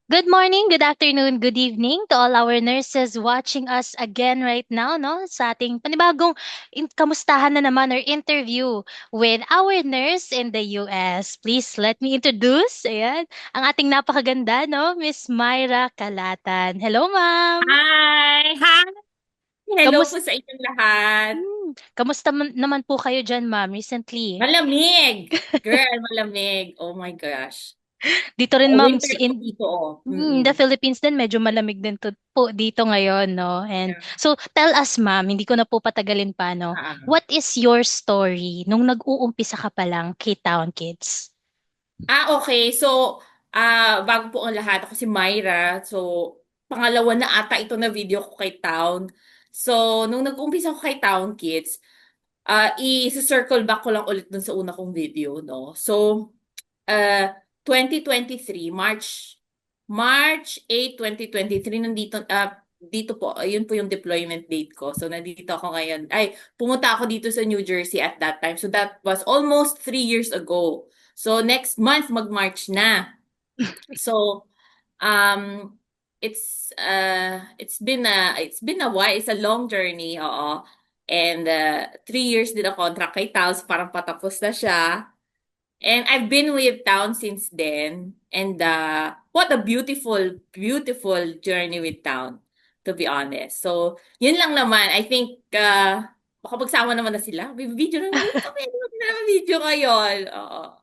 Good morning, good afternoon, good evening to all our nurses watching us again right now, no? Sa ating panibagong kamustahan na naman or interview with our nurse in the US. Please let me introduce, ayan, ang ating napakaganda, no? Miss Myra Kalatan. Hello, ma'am! Hi! Hi! Hello po Kamus sa inyong lahat. kamusta naman po kayo dyan, ma'am, recently? Malamig! Girl, malamig. Oh my gosh. Dito rin, Oh, ma'am, winter po dito, oh. The Mm-mm. Philippines din medyo malamig din po dito ngayon, no? And Yeah. so tell us, ma'am, hindi ko na po patagalin pa, no? Ah, What is your story nung nag-uumpisa ka pa lang K-Town Kids? okay. So, bago po ang lahat, ako si Myra. So, pangalawa na ata ito na video ko kay Town. So, nung nag-umpisa ko kay Town Kids, i-circle back ko lang ulit dun sa una kong video, no? So, 2023, March 8, 2023, dito po, yun po yung deployment date ko. So, nandito ako ngayon. Ay, pumunta ako dito sa New Jersey at that time. So, that was almost 3 years ago. So, next month, mag-March na. So, um, it's been a while. It's a long journey, oo. And 3 years din ang contract kay Taos, parang patapos na siya. And I've been with Town since then. And what a beautiful, beautiful journey with Town, to be honest. So, yun lang naman. I think, baka magsama naman na sila. May video na, baka may video ngayon. Oo.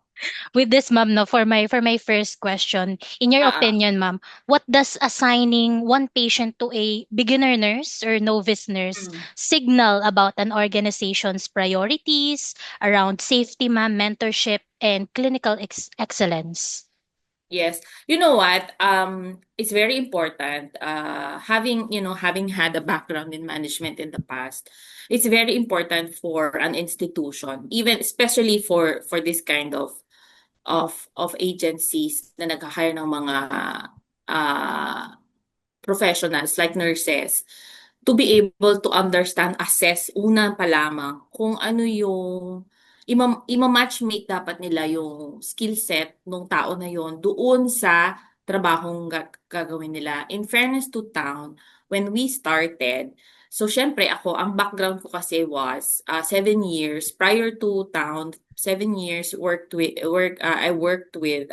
With this, ma'am, no, for my first question, in your Ah, ah. opinion, ma'am, what does assigning one patient to a beginner nurse or novice nurse Mm. signal about an organization's priorities around safety, ma'am, mentorship, and clinical excellence? Yes. You know what? It's very important. Having had a background in management in the past, it's very important for an institution, even especially for this kind of agencies na nag-hire ng mga uh, professionals like nurses to be able to understand, assess una pa lamang kung ano yung ima-matchmake dapat nila yung skill set ng tao na yon doon sa trabahong gagawin nila. In fairness to Town, when we started, so syempre ako, ang background ko kasi was 7 years prior to Town, 7 years I worked with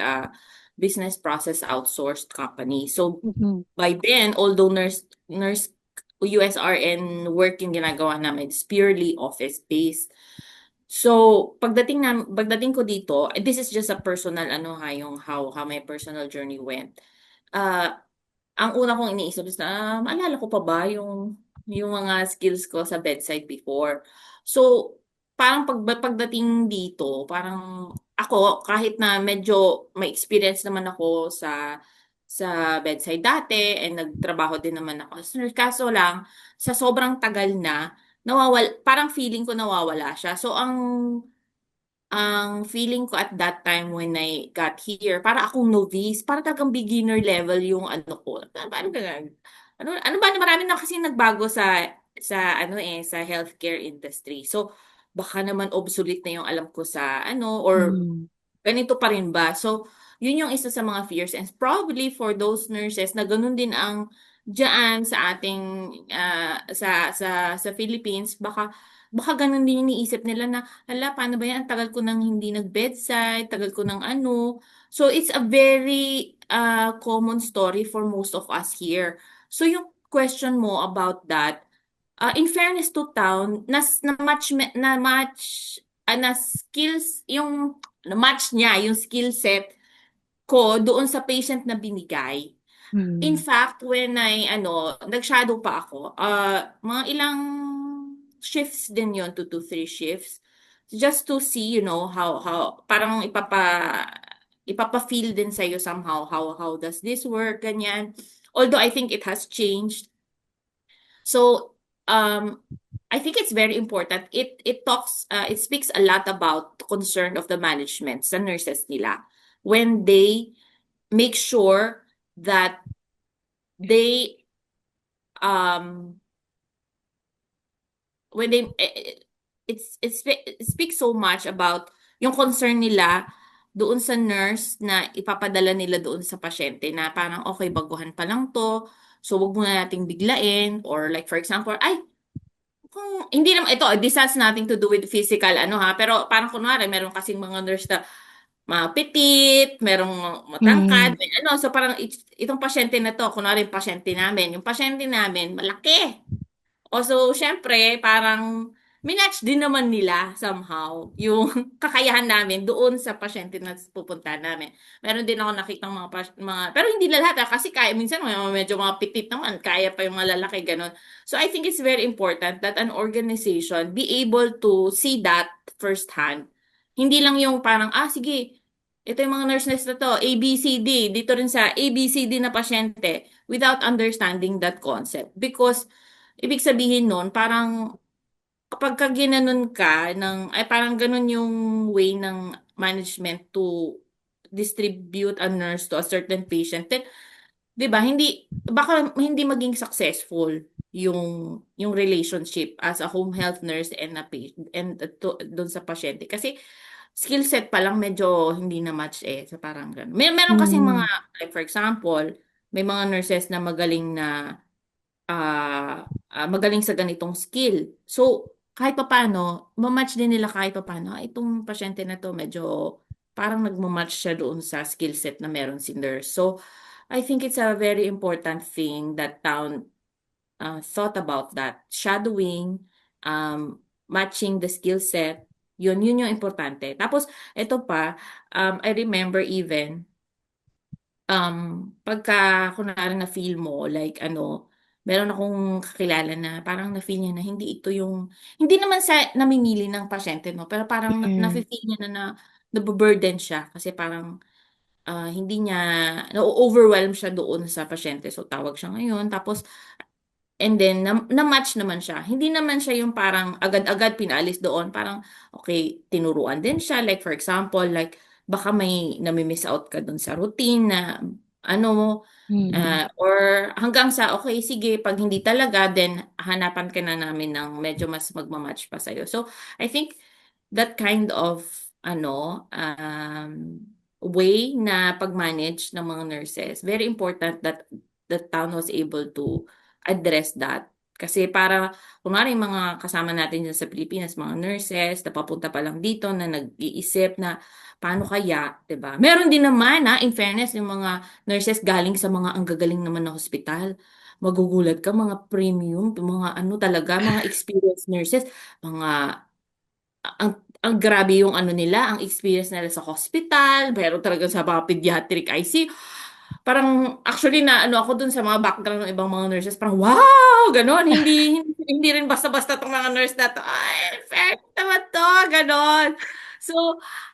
business process outsourced company. So Mhm. by then, although nurse USRN work yung ginagawa namin, it's purely office-based. So, pagdating ko dito, this is just a personal ano ha, yung how my personal journey went. Uh, ang una kong iniisip is na, maalala ko pa ba yung mga skills ko sa bedside before. So, parang pagdating dito, parang ako, kahit na medyo may experience naman ako sa bedside dati and nagtrabaho din naman ako as nurse, kaso lang, sa sobrang tagal na, parang feeling ko nawawala siya. So, ang feeling ko at that time when I got here, para akong novice, para talagang beginner level yung ano ko. Paano ganun? Ano ba, marami na kasi nagbago sa healthcare industry. So, baka naman obsolete na yung alam ko sa or Mm. ganito pa rin ba? So, yun yung isa sa mga fears. And probably for those nurses na ganun din ang diyan sa ating sa Philippines, baka ganun din yung iniisip nila na, hala, paano ba yan? Ang tagal ko nang hindi nag-bedside, tagal ko nang ano. So, it's a very common story for most of us here. So, yung question mo about that, in fairness to Town, na skills, yung na-match niya yung skill set ko doon sa patient na binigay. In Mm. fact, when nag-shadow pa ako, mga ilang shifts din yon, 2 to 3 shifts, just to see, parang ipapa-feel din sa'yo somehow, how does this work, ganyan. Although I think it has changed. So, I think it's very important. It speaks a lot about the concern of the management sa nurses nila when they make sure that they um when they it speaks so much about yung concern nila doon sa nurse na ipapadala nila doon sa pasyente na parang okay, baguhan pa lang to. So wag muna nating biglain or like for example, ay kung hindi naman ito, this has nothing to do with physical ano ha, pero parang kunwari meron kasing mga nurse na mapitit, merong matangkad, Mm. may ano. So parang itong pasyente na to, kunwari yung pasyente namin malaki. O so, syempre, parang minatch din naman nila somehow yung kakayahan namin doon sa pasyente na pupunta namin. Meron din ako nakitang mga pero hindi lahat kasi kaya minsan may mga medyo mga pitit naman, kaya pa yung mga lalaki ganun. So I think it's very important that an organization be able to see that firsthand. Hindi lang yung parang sige, ito yung mga nurses na to, A, B, C, D, dito rin sa A, B, C, D na pasyente without understanding that concept. Because ibig sabihin nun, parang kapag ka ginanon ka ay parang ganun yung way ng management to distribute a nurse to a certain patient, then, di ba, baka hindi maging successful yung relationship as a home health nurse and a patient and doon sa pasyente. Kasi skill set pa lang medyo hindi na match so parang ganun. Meron kasing mga, Mm. like for example, may mga nurses na magaling na magaling sa ganitong skill. So, kahit papaano, mamatch din nila kahit papaano, itong pasyente na to medyo parang nagmamatch siya doon sa skill set na meron si nurse. So, I think it's a very important thing that town thought about that. Shadowing, matching the skill set, yun yung importante. Tapos, ito pa, I remember even, pagka kunwari na feel mo like ano, meron akong kakilala na parang na feel niya na hindi naman sa namimili ng pasyente no, pero parang Mm. nafe-feel niya na nabu-burden siya kasi parang hindi niya na-overwhelm siya doon sa pasyente. So tawag siya ngayon tapos and then, na-match naman siya. Hindi naman siya yung parang agad-agad pinaalis doon. Parang, okay, tinuruan din siya. Like, for example, like, baka may nami-miss out ka doon sa routine na, ano, Mm. or hanggang sa, okay, sige, pag hindi talaga, then hanapan ka na namin ng medyo mas magmamatch pa sa'yo. So, I think that kind of, way na pag-manage ng mga nurses, very important that the town was able to address that. Kasi para, kunwari yung mga kasama natin dyan sa Pilipinas, mga nurses, na papunta pa lang dito, na nag-iisip na, paano kaya, 'di ba? Meron din naman, in fairness, yung mga nurses galing sa mga ang gagaling naman na hospital. Magugulat ka, mga premium, mga ano talaga, mga experienced nurses, mga ang grabe yung ano nila, ang experience nila sa hospital, pero talaga sa mga pediatric ICU. Parang actually na ano ako dun sa mga background ng ibang mga nurses, parang wow, ganon. Hindi rin basta-basta tong mga nurse na to. Ay, fair naman to, ganon. So,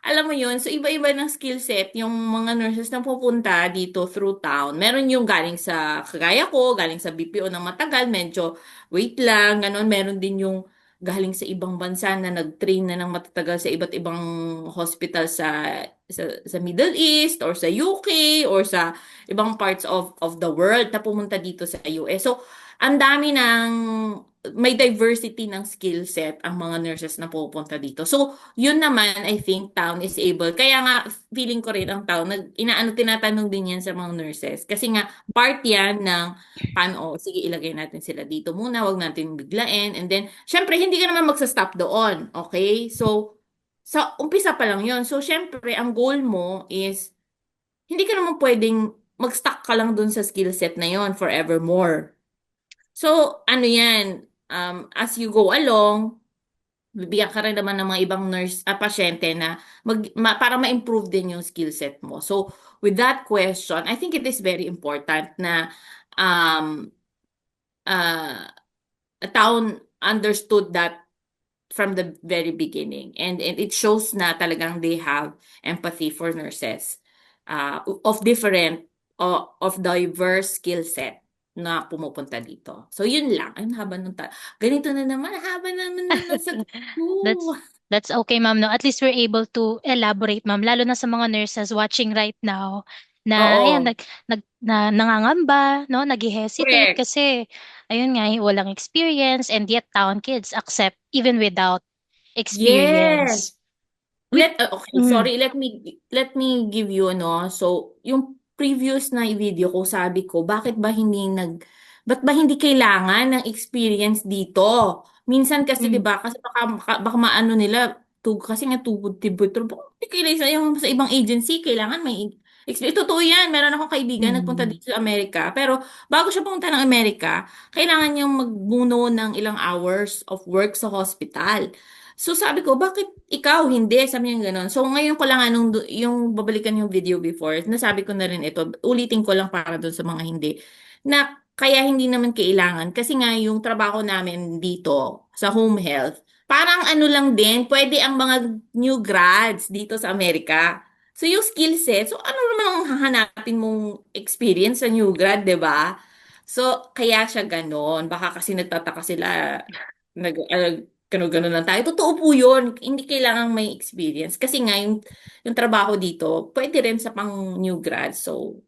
alam mo yun, so iba-iba ng skill set yung mga nurses na pupunta dito through town. Meron yung galing sa kagaya ko, galing sa BPO ng matagal, medyo wait lang, ganon. Meron din yung galing sa ibang bansa na nag-train na ng matatagal sa iba't ibang hospital sa Middle East or sa UK or sa ibang parts of the world na pumunta dito sa US. So, ang dami may diversity ng skill set ang mga nurses na pupunta dito. So, yun naman, I think, town is able. Kaya nga, feeling ko rin ang town, tinatanong din yan sa mga nurses. Kasi nga, part yan ng paano, sige, ilagay natin sila dito muna, wag natin biglain. And then, syempre, hindi ka naman magsa-stop doon. Okay? So, sa umpisa pa lang yon. So, syempre, ang goal mo is, hindi ka naman pwedeng mag-stuck ka lang dun sa skill set na yon forevermore. So, ano yan, as you go along, bibigyan ka rin naman ng mga ibang pasyente na para ma-improve din yung skill set mo. So, with that question, I think it is very important na um, uh, a town understood that from the very beginning. And it shows na talagang they have empathy for nurses of different, of diverse skill set na pumupunta dito. So, yun lang. Ayun, haba nung ganito na naman, haba naman ng nasagot That's ko. that's okay, ma'am, no? At least we're able to elaborate, ma'am, lalo na sa mga nurses watching right now na ayan Oo, nangangamba, no, nag-hesitate correct. kasi ayun nga walang experience and yet town kids accept even without Yes. experience. With Okay, mm, sorry, let me give you no. So, yung previous na video ko, sabi ko, ba't ba hindi kailangan ng experience dito? Minsan kasi 'di mm, ba, kasi baka maano nila, kasi nga tugod tibot, pero baka hindi kailangan yung sa ibang agency kailangan may experience. Totoo 'yan. Meron akong kaibigan nagpunta mm. dito sa Amerika, pero bago siya pumunta ng Amerika, kailangan niyang magbuno ng ilang hours of work sa hospital. So sabi ko, bakit ikaw hindi? Sabi niya gano'n. So ngayon ko lang anong yung babalikan yung video before, nasabi ko na rin ito, ulitin ko lang para doon sa mga hindi, na kaya hindi naman kailangan. Kasi nga yung trabaho namin dito sa home health, parang ano lang din, pwede ang mga new grads dito sa Amerika. So yung skill set, so ano naman ang hahanapin mong experience sa new grad, 'di ba? So kaya siya gano'n. Baka kasi nagtataka sila, gano'n lang tayo. Totoo po yun. Hindi kailangang may experience. Kasi nga, yung trabaho dito, pwede rin sa pang new grad. So,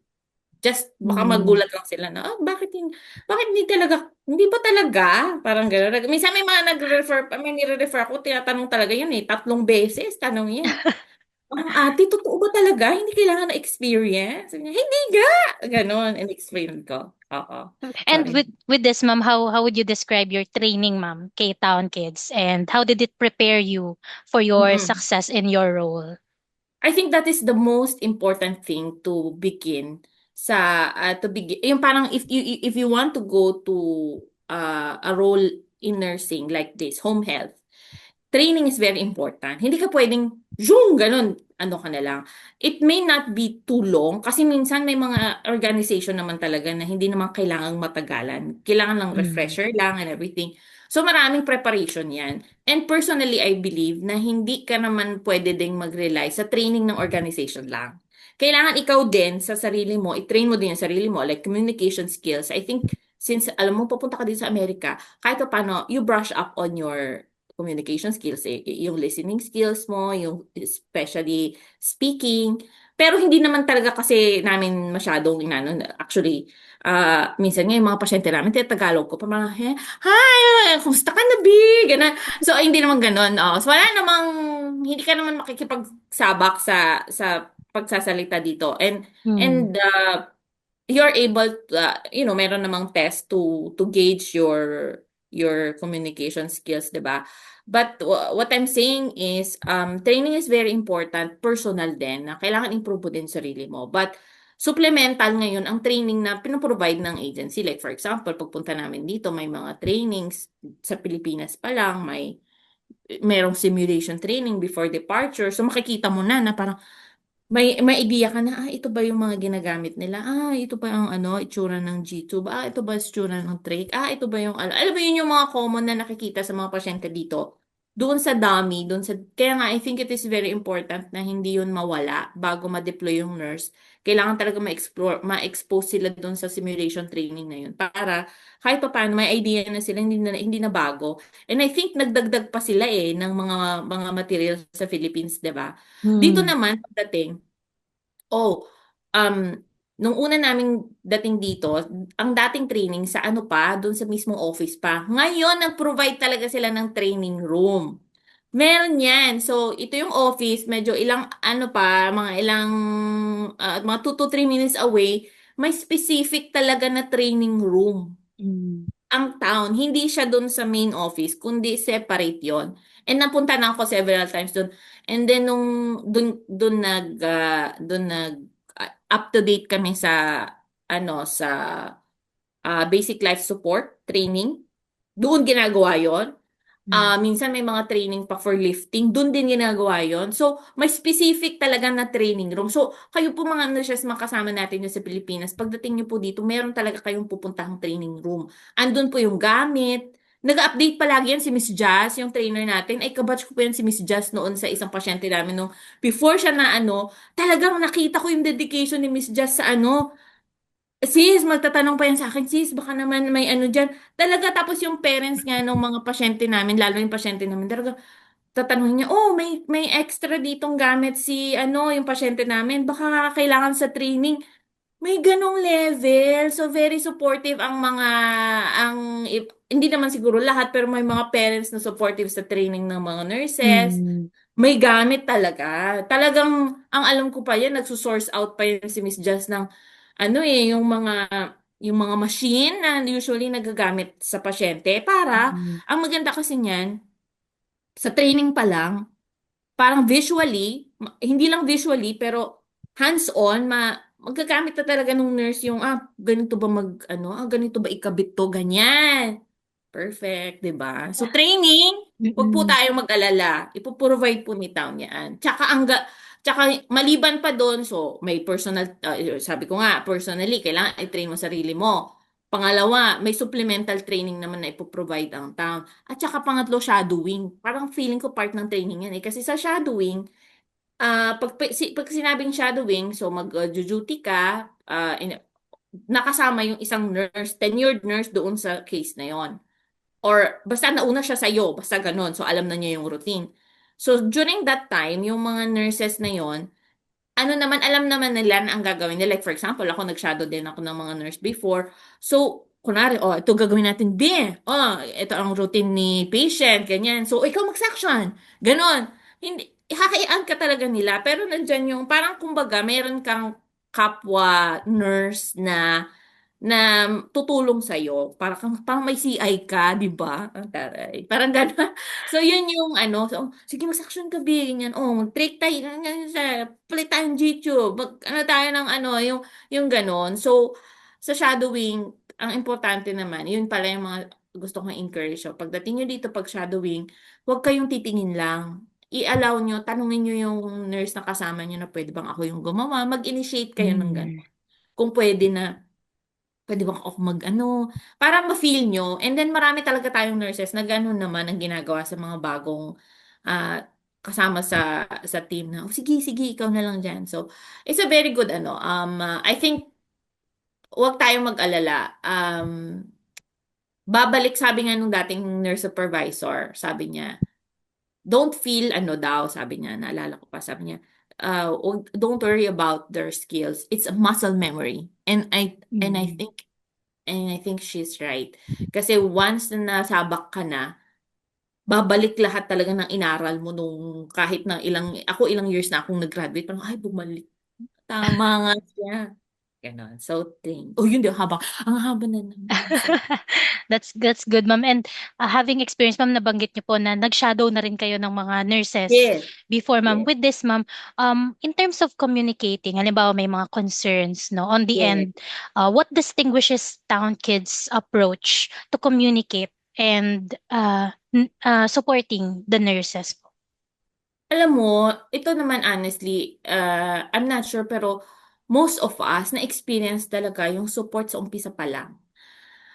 just baka Mm. magulat lang sila na, bakit hindi talaga, hindi ba talaga? Parang gano'n. Minsan may mga may nire-refer ako, tinatanong talaga yun eh. 3 beses, tanong yan. Ate, totoo ba talaga? Hindi kailangan na experience? Sabi niya, hindi ga! Ganon, and explain ko. Oo. And Sorry. with this, ma'am, how would you describe your training, ma'am, K-Town Kids, and how did it prepare you for your Mm-mm. success in your role? I think that is the most important thing to begin to begin yung parang if you want to go to a role in nursing like this, home health, training is very important. Hindi ka pwedeng, yung ganun, ano ka na lang. It may not be too long kasi minsan may mga organization naman talaga na hindi naman kailangang matagalan. Kailangan lang Mm. refresher lang and everything. So maraming preparation yan. And personally, I believe na hindi ka naman pwede ding mag-rely sa training ng organization lang. Kailangan ikaw din sa sarili mo, i-train mo din yung sarili mo, like communication skills. I think since alam mo, pupunta ka dito sa Amerika, kahit pa paano, you brush up on your communication skills, yung listening skills mo, yung especially speaking. Pero hindi naman talaga kasi namin masyadong inano. Actually, minsan nga yung mga pasyente namin, Tagalog ko, pa mga, hi, kumusta ka na, Big? Ganun. So, hindi naman ganun. Oh. So, hindi ka naman makikipagsabak sa pagsasalita dito. Mm. And you're able to, meron namang test to gauge your communication skills, 'di ba? But what I'm saying is training is very important, personal din, na kailangan improve mo din sarili mo. But supplemental ngayon ang training na pinoprovide ng agency. Like for example, pagpunta namin dito, may mga trainings sa Pilipinas pa lang, merong simulation training before departure. So makikita mo na parang may idea ka na, ito ba yung mga ginagamit nila? Ito ba ang itsura ng G-tube? Ito ba itsura ng trach? Ito ba yung, alam mo yun yung mga common na nakikita sa mga pasyente dito. Doon sa dummy, kaya nga, I think it is very important na hindi yun mawala bago ma-deploy yung nurse. Kailangan talaga ma-expose sila doon sa simulation training na yun para kahit pa paano may idea na sila, hindi na bago. And I think nagdagdag pa sila ng mga materials sa Philippines, 'di ba? Dito Mm. naman, pagdating, oh, um, nung una naming dating dito, ang dating training sa ano pa, doon sa mismong office pa. Ngayon, nag-provide talaga sila ng training room. Meron yan. So, ito yung office, medyo ilang, mga 2 to 3 minutes away, may specific talaga na training room Mm. ang town. Hindi siya doon sa main office, kundi separate yon. And napunta na ako several times doon. And then nung doon nag up to date kami sa basic life support training. Doon ginagawa yon. Mm. Minsan may mga training pa for lifting, doon din ginagawa yon. So, may specific talaga na training room. So, kayo po mga nurses, mga kasama natin dyan sa Pilipinas, pagdating niyo po dito, meron talaga kayong pupuntahang training room. Andun po yung gamit. Nag-update palagi yan si Miss Jazz, yung trainer natin. Ay, kabatch ko po yan si Miss Jazz noon sa isang pasyente namin nung before siya na talagang nakita ko yung dedication ni Miss Jazz sa sis, magtatanong pa yan sa akin, sis, baka naman may dyan. Talaga, tapos yung parents nga ng mga pasyente namin, lalo yung pasyente namin, talaga, tatanungin niya, may extra ditong gamit si, yung pasyente namin, baka kailangan sa training. May ganong level. So, very supportive hindi naman siguro lahat, pero may mga parents na supportive sa training ng mga nurses. Mm. May gamit talaga. Talagang, ang alam ko pa yan, nagsusource out pa yan si Miss Jazz ng, ano eh, yung mga machine na usually nagagamit sa pasyente para, Mm. ang maganda kasi niyan, sa training pa lang, parang visually, hindi lang visually, pero hands-on, magagamit na talaga nung nurse yung, ganito ba ganito ba ikabit to, ganyan. Perfect, 'di ba? So training, wag po Mm. tayong mag-alala. Ipo-provide po ni Town 'yan. Tsaka maliban pa doon, so may personal, sabi ko nga, personally, kailangan i-train mo sarili mo. Pangalawa, may supplemental training naman na ipo-provide ang Town. At saka pangatlo, shadowing. Parang feeling ko part ng training yan eh. Kasi sa shadowing, pag sinabing shadowing, so mag-duty ka, nakasama yung isang nurse, tenured nurse doon sa case na yon. Or basta nauna siya sa'yo, basta ganun. So alam na niya yung routine. So during that time, yung mga nurses na yon, ano naman, alam naman nila na ang gagawin nila. Like for example, ako nag-shadow din ako ng mga nurse before. So, kunwari, ito gagawin natin, B. Ito ang routine ni patient, ganyan. So, ikaw mag-section. Ganon. Hindi, hakayaan ka talaga nila. Pero nandyan yung, parang kumbaga, meron kang kapwa nurse na tutulong sa'yo. Parang may CI ka, di ba? Ang taray. Parang gano'n. So, yun yung ano. So, sige, mag-action ka, B. Ganyan. Mag-trick tayo. Ganyan, siya. Play tayong G-Tube. Ano tayo ng ano, yung gano'n. So, sa shadowing, ang importante naman, yun pala yung mga gusto kong encourage. So, pagdating nyo dito pag shadowing, huwag kayong titingin lang. I-allow nyo, tanungin nyo yung nurse na kasama nyo na pwede bang ako yung gumawa. Mag-initiate kayo ng Mm. gano'n. Kung pwede ba ako mag-ano, para ma-feel nyo. And then marami talaga tayong nurses na gano'n naman ang ginagawa sa mga bagong ah, kasama sa team na, sige, sige, ikaw na lang dyan. So, it's a very good ano. I think, huwag tayong mag-alala. Babalik, sabi nga nung dating nurse supervisor, sabi niya, don't feel ano daw, sabi niya, naalala ko pa, sabi niya, don't worry about their skills. It's a muscle memory. And I Mm. think she's right. Kasi once na nasabak ka na, babalik lahat talaga ng inaral mo nung kahit na ilang years na akong nag-graduate, parang, ay, bumalik. Tama nga siya. Ganon. So, yun din, ang haba na naman. So, That's good, ma'am. And having experience, ma'am, nabanggit niyo po na nag-shadow na rin kayo ng mga nurses yes, before, ma'am. yes, With this, ma'am, in terms of communicating, halimbawa may mga concerns, no, on the yes. end, what distinguishes Town Kids' approach to communicate and supporting the nurses po? Alam mo, ito naman honestly, I'm not sure, pero most of us na-experience talaga yung support sa umpisa pa lang.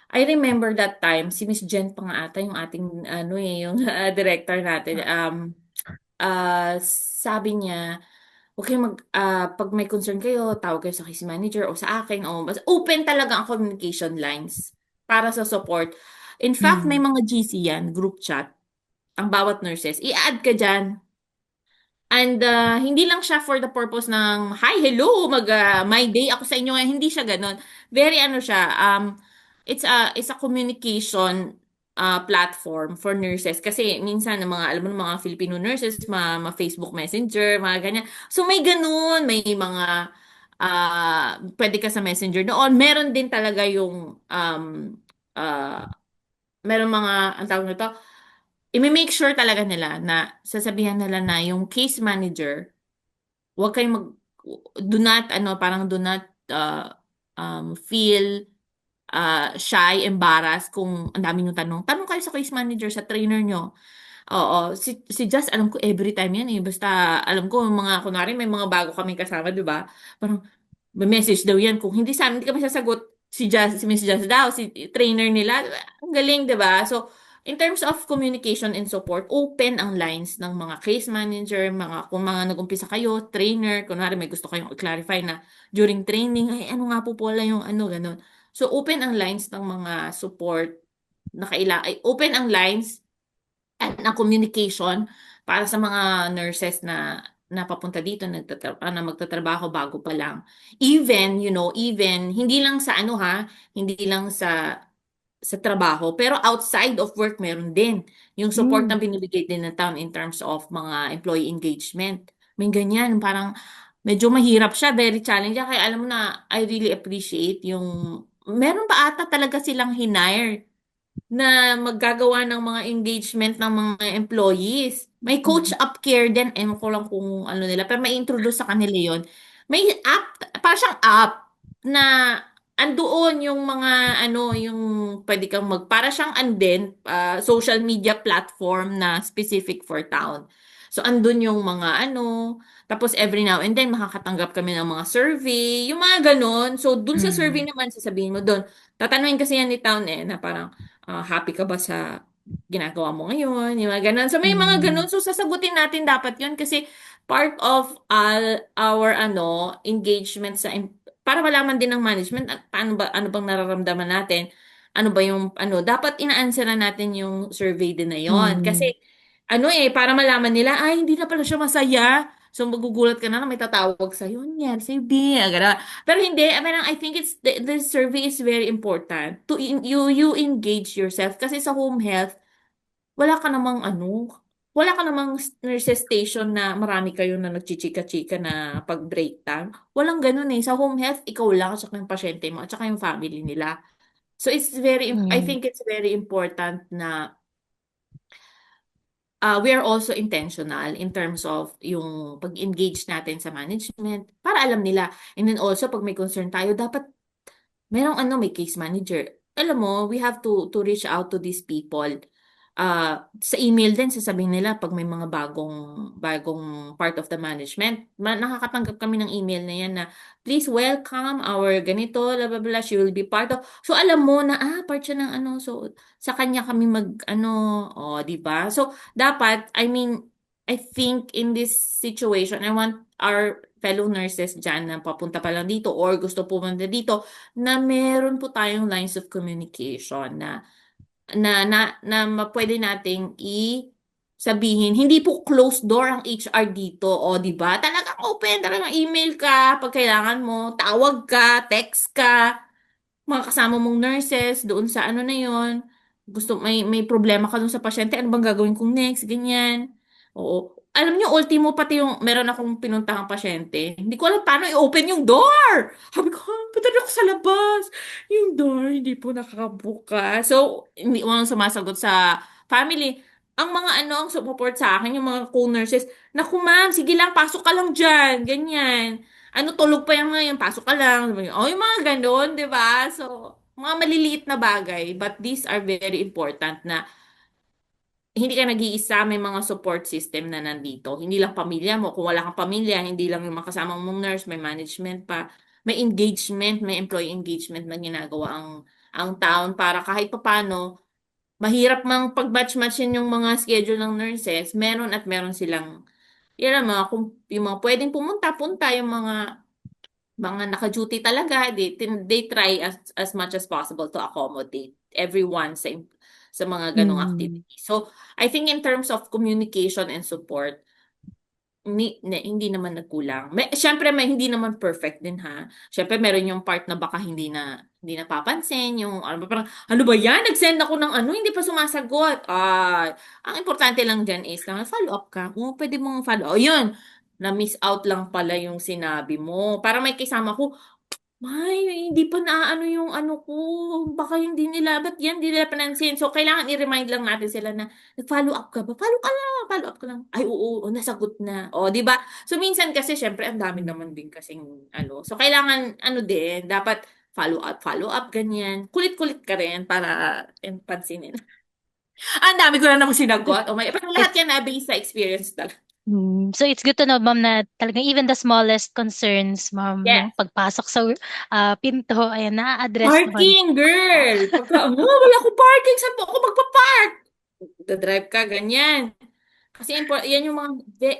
I remember that time, si Miss Jen pa nga ata yung ating, ano yung director natin. Sabi niya, okay, pag may concern kayo, tawag kayo sa case manager o sa akin, o mas open talaga ang communication lines para sa support. In fact, may Mm. mga GC yan, group chat, ang bawat nurses. I-add ka dyan. And hindi lang siya for the purpose ng, hi, hello, my day ako sa inyo ngayon. Hindi siya ganun. Very ano siya, it's a communication platform for nurses. Kasi minsan, alam mo, ng mga Filipino nurses, Facebook Messenger, mga ganyan. So may ganun, may mga, pwede ka sa Messenger noon. Meron din talaga yung, uh, meron mga, ang tawag nito, i-make sure talaga nila na sasabihan nila na yung case manager, huwag kayong do not, parang do not feel shy, embarrassed kung ang dami yung tanong. Tanong kayo sa case manager, sa trainer nyo. Oo, si Just, alam ko every time yan eh. Basta, alam ko, kunwari, may mga bago kami kasama, di ba? Parang, may message daw yan. Kung hindi sa amin, hindi kami sasagot. Si Miss Jazz daw, si trainer nila. Ang galing, di ba? So, in terms of communication and support, open ang lines ng mga case manager, kung mga nag-umpisa kayo, trainer, kunwari may gusto kayong i-clarify na during training, ay ano nga po pala yung ano, ganun. So, open ang lines ng mga support open ang lines at ng communication para sa mga nurses na papunta dito na magtatrabaho bago pa lang. Even, even hindi lang sa ano ha, hindi lang sa sa trabaho. Pero outside of work, meron din. Yung support na Hmm. binibigay din ng town in terms of mga employee engagement. May ganyan, parang medyo mahirap siya, very challenging. Kaya alam mo na, I really appreciate yung, meron ba ata talaga silang hinire na maggagawa ng mga engagement ng mga employees. May coach Mm. up care din, ewan ko lang kung ano nila, pero may introduce sa kanila yon. May app, parang siyang app na andoon yung mga ano, yung pwede kang para siyang andin, social media platform na specific for town. So andun yung mga ano, tapos every now and then makakatanggap kami ng mga survey, yung mga ganon. So dun sa survey Mm. naman, sasabihin mo dun, tatanungin kasi yan ni town na parang, happy ka ba sa ginagawa mo ngayon? Yung mga ganun. So may mga Mm. ganun. So sasagutin natin dapat yun kasi part of our ano engagement para malaman din ng management at paano ba ano bang nararamdaman natin. Ano ba yung ano dapat ina-answeran natin yung survey din na yon Mm. kasi ano para malaman nila ay hindi na pala siya masaya. So magugulat ka na may tatawag sa yun yan, say B, agad. Pero hindi, I mean, I think the survey is very important to you engage yourself kasi sa home health wala ka namang ano, wala ka namang nurses station na marami kayo na nagchichika-chika na pag-break time. Walang ganun sa home health ikaw lang at saka yung pasyente mo at saka yung family nila. So I Mm. think it's very important na we are also intentional in terms of yung pag-engage natin sa management para alam nila. And then also, pag may concern tayo, dapat merong ano, may case manager. Alam mo, we have to reach out to these people. Sa email din, sasabihin nila pag may mga bagong part of the management, nakakatanggap kami ng email na yan na, please welcome our ganito, blah, blah, blah, she will be part of. So, alam mo na, part siya ng ano, so, sa kanya kami ano, di ba? So, dapat, I mean, I think in this situation, I want our fellow nurses dyan na papunta pa lang dito or gusto pumunta dito, na meron po tayong lines of communication na pwede nating sabihin, hindi po closed door ang HR dito, o di ba? Talagang open, talagang email ka pag kailangan mo, tawag ka, text ka, mga kasama mong nurses doon sa ano na yon. Gusto may problema ka doon sa pasyente, ano bang gagawin kong next, ganyan. Oo. Alam niyo, ultimo pati yung meron akong pinuntahang pasyente. Hindi ko alam paano i-open yung door. Sabi ko, punta na ako sa labas. Yung door, hindi po nakakabuka. So, hindi ko sumasagot sa family. Ang mga ano, ang support sa akin, yung mga co-nurses, naku ma'am, sige lang, pasok ka lang dyan. Ganyan. Ano, tulog pa yung mga yan, pasok ka lang. Sabi niya, oh, yung mga ganun, di ba? So, mga maliliit na bagay, but these are very important na hindi ka nag-iisa, may mga support system na nandito. Hindi lang pamilya mo. Kung wala kang pamilya, hindi lang yung mga kasamang mong nurse, may management pa, may engagement, may employee engagement na ginagawa ang town para kahit papano, mahirap mang pag-match-matchin yung mga schedule ng nurses, meron at meron silang, yun ang mga, kung, yung mga pwedeng pumunta, punta, yung mga naka-duty talaga, they try as much as possible to accommodate everyone sa mga ganong Mm. activities. So, I think in terms of communication and support, hindi naman nagkulang. Siyempre, hindi naman perfect din ha. Siyempre, meron yung part na baka hindi napapansin, yung ano ba, parang, ano ba yan? Nag-send ako ng ano, hindi pa sumasagot. Ang importante lang dyan is na follow up ka. Kung pwede mong follow. Yun, na-miss out lang pala yung sinabi mo. Para may kasama ko, may, hindi pa naaano yung ano ko. Baka hindi nila, ba't yan, hindi nila panansin. So, kailangan i-remind lang natin sila na, nag-follow up ka ba? Follow up ka lang. Ay, oo, nasagot na. O, di ba? So, minsan kasi, syempre, ang dami naman din kasing, ano. So, kailangan, ano din, dapat follow up, ganyan. Kulit-kulit ka rin para pansinin. Ang dami ko na namang sinagot. Oh my, pero lahat It's yan na based sa experience talaga. So it's good to know, ma'am, na talagang even the smallest concerns, ma'am, no? Yes. Pagpasok sa pinto, ayan, na-address naman. Parking, girl! Wala akong parking. Saan po ako magpa-park? Drive ka, ganyan. Kasi yan yung mga,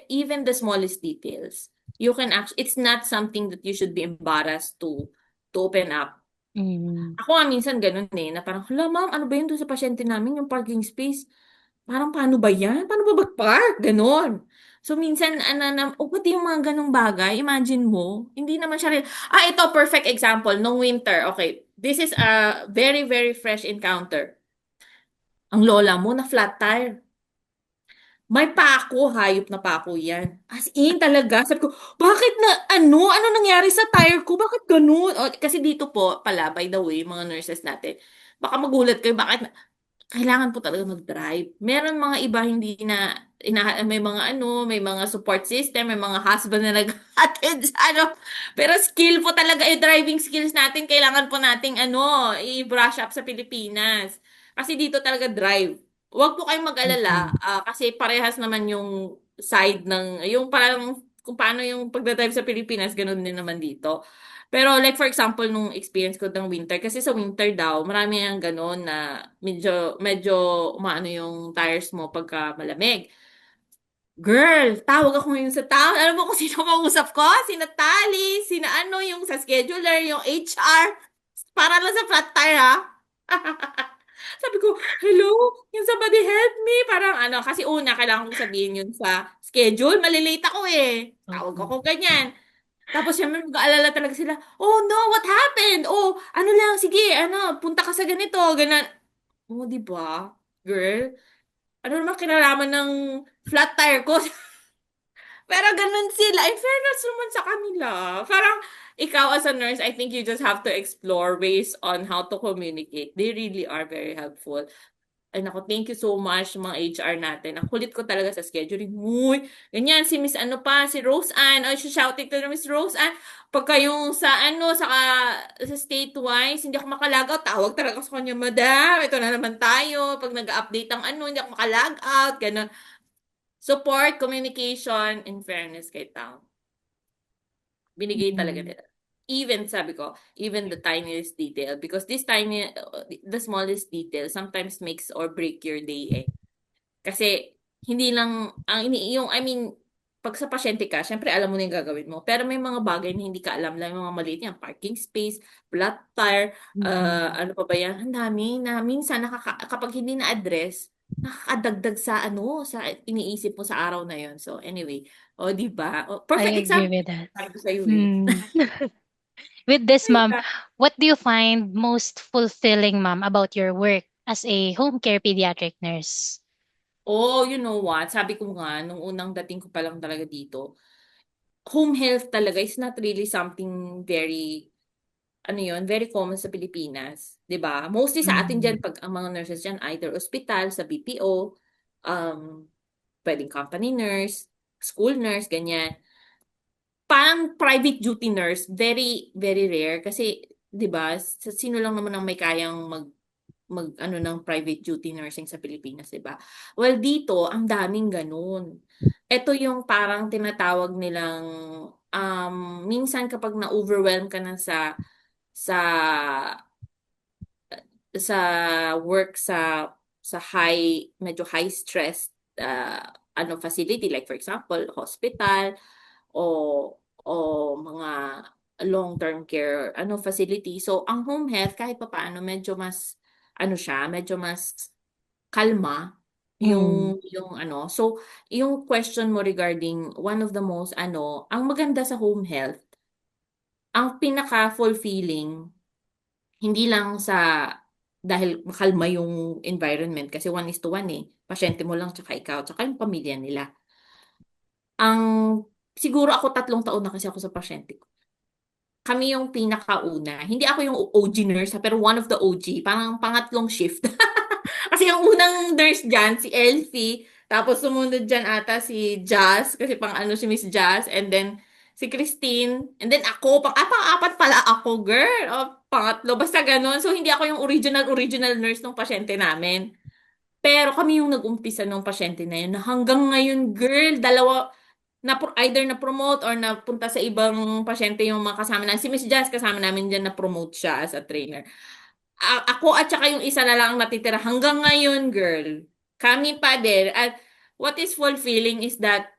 even the smallest details. You can actually, it's not something that you should be embarrassed to open up. Mm. Ako nga minsan ganun na parang, hala ma'am, ano ba yun doon sa pasyente namin, yung parking space? Parang paano ba yan? Paano ba mag-park? Ganon. So minsan, pati yung mga ganong bagay, imagine mo, hindi naman siya rin, ito, perfect example, nung winter, okay, This is a very, very fresh encounter. Ang lola mo na flat tire. May pako, hayop na pako yan. As in talaga. Sabi ko, bakit na, ano nangyari sa tire ko? Bakit ganun? O, kasi dito po, pala, by the way, mga nurses natin, baka magulat kayo, bakit kailangan po talaga mag-drive. Meron mga iba hindi na may mga may mga support system, may mga husband na nag-attend sa Pero skill po talaga yung driving skills natin, kailangan po nating i-brush up sa Pilipinas. Kasi dito talaga drive. Huwag po kayong mag-alala Mm. kasi parehas naman yung side ng yung parang kung paano yung pagdadrive sa Pilipinas, ganun din naman dito. Pero like for example, nung experience ko ng winter, kasi sa winter daw, marami ang gano'n na medyo umaano yung tires mo pagka malamig. Girl, tawag ako ngayon sa town. Alam mo kung sino kausap ko? Sina Tali, sina yung sa scheduler, yung HR. Para lang sa flat tire, ha? Sabi ko, hello, yung somebody help me. Parang kasi una, kailangan kong sabihin yun sa schedule. Malilate ako eh. Tawag Oo. ako ganyan. Tapos syempre mag-aalala talaga sila, oh no, what happened? Oh, ano lang, sige, punta ka sa ganito, ganan. Oh, di ba? Girl, ano naman kinalaman ng flat tire ko? Pero ganun sila. In fairness naman sa kanila. Parang, ikaw as a nurse, I think you just have to explore ways on how to communicate. They really are very helpful. Ay naku, thank you so much mga HR natin. Ang kulit ko talaga sa scheduling. Uy, ganyan, si Miss si Rose Ann. Ay, shouting to na Miss Rose Ann. Pagka yung sa state-wise, hindi ako makalagaw. Tawag talaga sa kanya, Madam, ito na naman tayo. Pag nag-update ang hindi ako makalag-out. Ganun. Support, communication, and fairness kay tao. Binigay talaga Mm. nila. Even, sabi ko, even the tiniest detail. Because the smallest detail sometimes makes or break your day eh. Kasi hindi lang I mean, pag sa pasyente ka, syempre alam mo na yung gagawin mo. Pero may mga bagay na hindi ka alam lang, yung mga maliit yan, parking space, flat tire, Mm. ano pa ba yan? Ang dami na minsan kapag hindi na-address, nakakadagdag sa iniisip mo sa araw na yon. So anyway, o di ba? O, I perfect agree example. with that. Sabi ko sa iyo eh. Mm. With this, ma'am, what do you find most fulfilling, ma'am, about your work as a home care pediatric nurse? Oh, you know what? Sabi ko nga, nung unang dating ko pa lang talaga dito, home health talaga is not really something very common sa Pilipinas, 'di ba? Mostly sa atin Mm. diyan pag ang mga nurses diyan either ospital, sa BPO, pwedeng company nurse, school nurse, ganyan. Parang private duty nurse, very very rare kasi 'di ba? Sino lang naman ang may kayang ng private duty nursing sa Pilipinas, 'di ba? Well, dito ang daming ganun. Ito yung parang tinatawag nilang minsan kapag na-overwhelm ka na sa sa work sa medyo high stress facility like for example hospital o o mga long-term care facility. So ang home health kahit papaano medyo mas kalma Mm. yung. So yung question mo regarding one of the most ang maganda sa home health, ang pinaka-fulfilling hindi lang dahil makalma yung environment kasi 1:1 eh. Pasyente mo lang tsaka ikaw tsaka yung pamilya nila. Ang siguro ako 3 taon na kasi ako sa pasyente ko. Kami yung pinakauna. Hindi ako yung OG nurse pero one of the OG. Parang pangatlong shift. Kasi yung unang nurse dyan, si Elfie. Tapos sumunod dyan ata si Jazz. Kasi si Miss Jazz. And then si Christine. And then ako. Pang-apat pala ako, girl. O, pangatlo. Basta ganun. So, hindi ako yung original nurse ng pasyente namin. Pero kami yung nag-umpisa ng pasyente na yun. Na hanggang ngayon, girl, dalawa, either na-promote or napunta sa ibang pasyente yung mga kasama na. Si Miss Jazz, kasama namin dyan na-promote siya as a trainer. Ako at saka yung isa na lang ang natitira hanggang ngayon, girl. Kami pa din. At what is fulfilling is that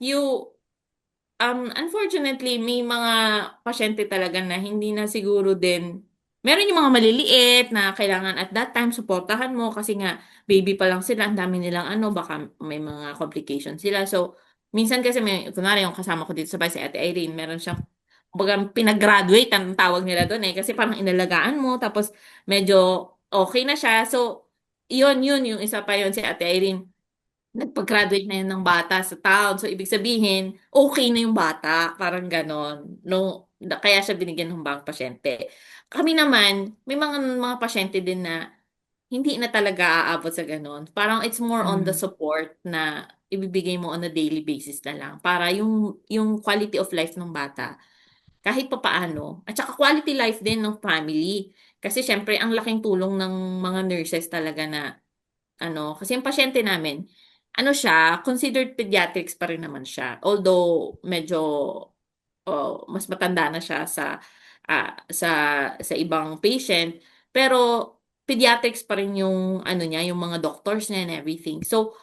unfortunately, may mga pasyente talaga na hindi na siguro din. Meron yung mga maliliit na kailangan at that time suportahan mo kasi nga baby pa lang sila, ang dami nilang baka may mga complications sila. So, minsan kasi kunwari yung kasama ko dito sa bahay, si Ate Irene, meron siyang kumbaga pinag-graduate ang tawag nila doon eh. Kasi parang inalagaan mo, tapos medyo okay na siya. So, yun, yung isa pa yun si Ate Irene. Nagpag-graduate na yun ng bata sa town. So, ibig sabihin, okay na yung bata. Parang ganon. No, kaya siya binigyan ng bang pasyente. Kami naman, may mga pasyente din na hindi na talaga aabot sa ganon. Parang it's more on the Mm. support na ibibigay mo on a daily basis na lang. Para yung quality of life ng bata, kahit papaano. At saka quality life din ng family. Kasi syempre, ang laking tulong ng mga nurses talaga na kasi yung pasyente namin, considered pediatrics pa rin naman siya. Although, medyo mas matanda na siya ah, sa, sa ibang patient. Pero, pediatrics pa rin yung, niya, yung mga doctors niya and everything. So,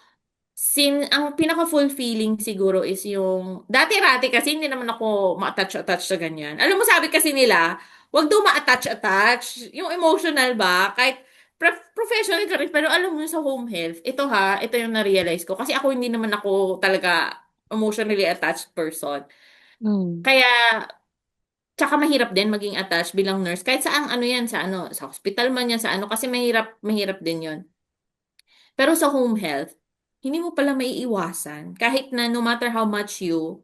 ang pinaka-fulfilling siguro is yung, dati-rati kasi hindi naman ako ma-attach-attach sa ganyan. Alam mo, sabi kasi nila, wag daw ma-attach-attach. Yung emotional ba, kahit professional ka rin, pero alam mo sa home health, ito yung na-realize ko. Kasi ako hindi naman ako talaga emotionally attached person. Mm. Kaya, tsaka mahirap din maging attached bilang nurse. Kahit sa yan, sa hospital man yan, kasi mahirap din yun. Pero sa home health, hindi mo pala maiiwasan. Kahit na no matter how much you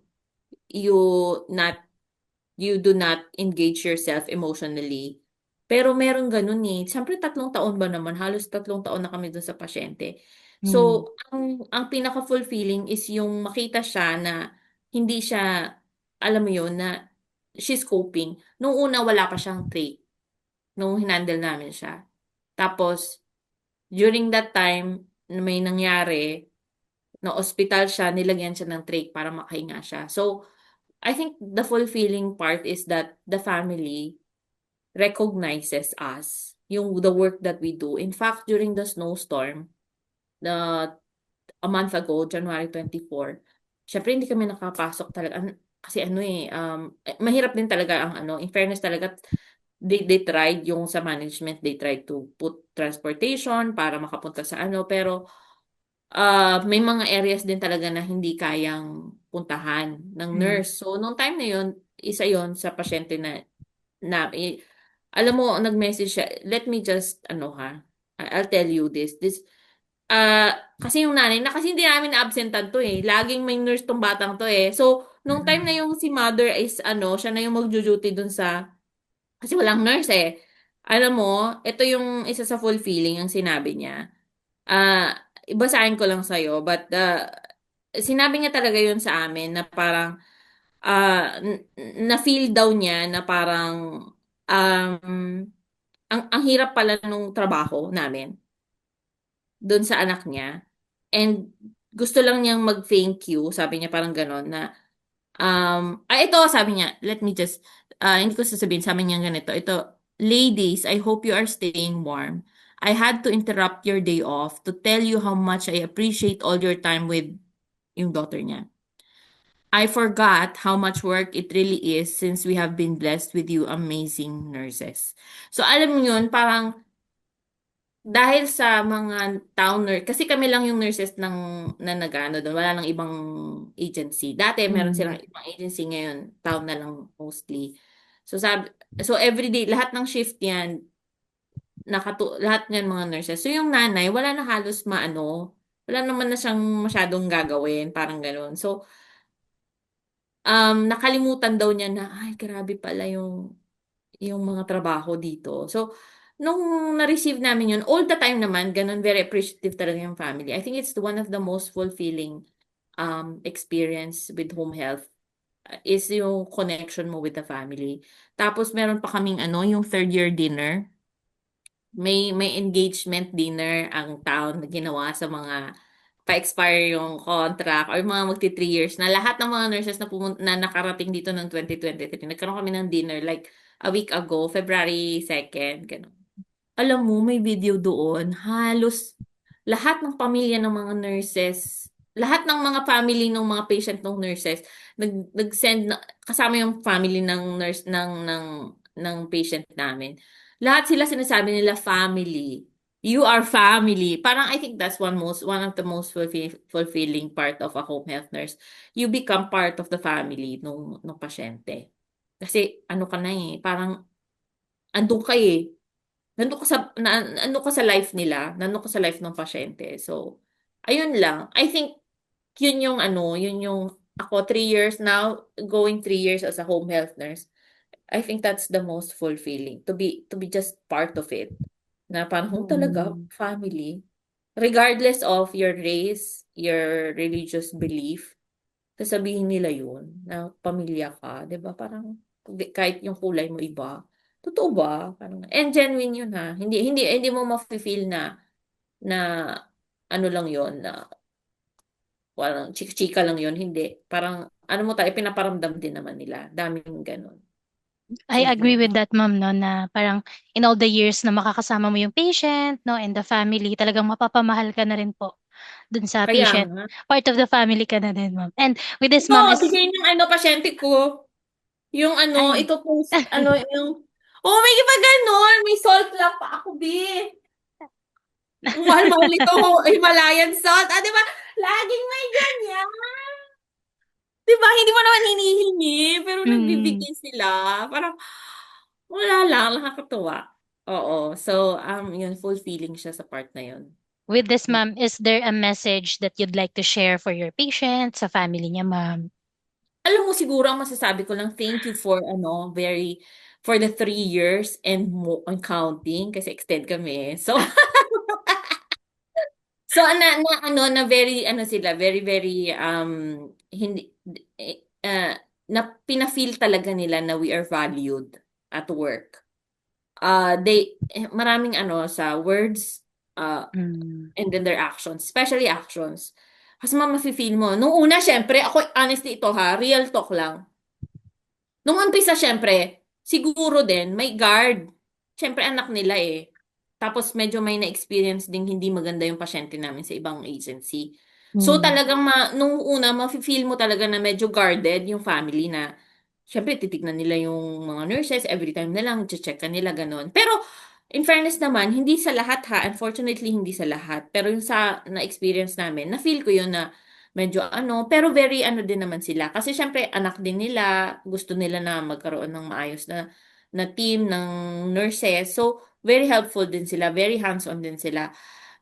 not, you do not engage yourself emotionally. Pero meron ganun eh. Siyempre 3 taon ba naman? Halos 3 taon na kami dun sa pasyente. Mm. So, ang pinaka-fulfilling is yung makita siya na hindi siya, alam mo yun, na she's coping. Nung una, wala pa siyang trait. Nung hinandle namin siya. Tapos, during that time, na may nangyari, na ospital siya, nilagyan siya ng trach para makahinga siya. So, I think the fulfilling part is that the family recognizes us, the work that we do. In fact, during the snowstorm, the a month ago, January 24, syempre hindi kami nakapasok talaga. Kasi mahirap din talaga in fairness talaga, they tried yung sa management, they tried to put transportation para makapunta sa pero may mga areas din talaga na hindi kayang puntahan ng Mm. nurse. So, nung time na yun, isa yon sa pasyente alam mo, nag-message siya, let me just, I'll tell you this, kasi yung nanay na, kasi hindi namin na-absentan to eh. Laging may nurse tong batang to eh. So, nung time na Mm. yung si mother is, siya na yung mag-duty dun kasi walang nurse eh. Alam mo, ito yung isa sa fulfilling ang sinabi niya. Ibasahin ko lang sa'yo, but sinabi niya talaga yun sa amin na parang na-feel daw niya na parang ang hirap pala nung trabaho namin doon sa anak niya. And gusto lang niyang mag-thank you, sabi niya parang gano'n na ito sabi niya, let me just hindi ko sasabihin, sabi niya ganito, ito, ladies, I hope you are staying warm. I had to interrupt your day off to tell you how much I appreciate all your time with yung daughter niya. I forgot how much work it really is since we have been blessed with you amazing nurses. So alam mo yun, parang dahil sa mga town nurse, kasi kami lang yung nurses na nag-ano doon, wala nang ibang agency. Dati meron Mm. silang ibang agency, ngayon town na lang mostly. So so everyday, lahat ng shift yan, lahat niyan mga nurses. So yung nanay, wala na halos wala naman na siyang masyadong gagawin, parang gano'n. So, nakalimutan daw niya na, ay, grabe pala yung mga trabaho dito. So, nung na-receive namin yun, all the time naman, ganun, very appreciative talaga yung family. I think it's one of the most fulfilling experience with home health, is yung connection mo with the family. Tapos, meron pa kaming yung third year dinner. May engagement dinner ang town na ginawa sa mga pa-expire yung contract or mga magti 3 years na lahat ng mga nurses na nakarating dito ng 2023. Nagkaroon kami ng dinner like a week ago, February 2nd, gano'n. Alam mo, may video doon. Halos lahat ng pamilya ng mga nurses, lahat ng mga family ng mga patient ng nurses, nag-send kasama yung family ng nurse ng patient namin. Lahat sila sinasabi nila family. You are family. Parang I think that's one of the most fulfilling part of a home health nurse. You become part of the family nung pasyente. Kasi ano ka na eh, parang andun ka eh. Nandun ka sa life nila, nandun ka sa life ng pasyente. So, ayun lang. I think yun yung ako 3 years now, going 3 years as a home health nurse. I think that's the most fulfilling to be just part of it. Na parang talaga Mm. family. Regardless of your race, your religious belief, sasabihin nila yun na pamilya ka, 'di ba? Parang kahit yung kulay mo iba. Totoo ba? Parang and genuine yun ha. Hindi mo mafe-feel na ano lang yun na parang chika-chika lang yun. Hindi. Parang ano mo tayo, pinaparamdam din naman nila. Daming ganun. I agree Simpleng. with that, ma'am, no, na parang in all the years na makakasama mo yung patient, no, and the family, talagang mapapamahal ka na rin po dun sa Kaya patient. nga. Part of the family ka na din, ma'am. And with this, Ito, ma'am, is, bigay ng ano, pasyente ko. Yung ano, ay, ito post, ano, yung, oh, may iba ganon. May salt lang pa ako, B. Ang mahal-mahal nito, Himalayan salt. Ah, di ba? Laging may ganyan. Di ba? Hindi mo naman hinihingi, pero mm, nagbibigay sila. Parang, wala lang, nakakatuwa. Oo. So, yun, fulfilling siya sa part na yun. with this, ma'am, is there a message that you'd like to share for your patient, sa family niya, ma'am? Alam mo, siguro ang masasabi ko lang, thank you for, ano, for the 3 years and more and counting, kasi extend kami. So, so, ano, na very, ano sila, very, very, hindi, na pina-feel talaga nila na we are valued at work. Maraming ano, sa words, Mm, and then their actions, especially actions. Kasi mafe-feel mo, nung una, syempre, ako, honestly, ito ha, real talk lang. Nung umpisa, syempre, siguro din, may guard. Syempre, anak nila eh. Tapos, medyo may na-experience ding hindi maganda yung pasyente namin sa ibang agency. So, mm, talagang, nung una, mafe-feel mo talaga na medyo guarded yung family na, syempre, titignan nila yung mga nurses, every time na lang, check ka nila, ganun. Pero, in fairness naman, hindi sa lahat ha, unfortunately, hindi sa lahat. Pero yung sa na-experience namin, na-feel ko yun na, medyo ano, pero very ano din naman sila. Kasi syempre, anak din nila, gusto nila na magkaroon ng maayos na team ng nurses. So, very helpful din sila, very hands-on din sila.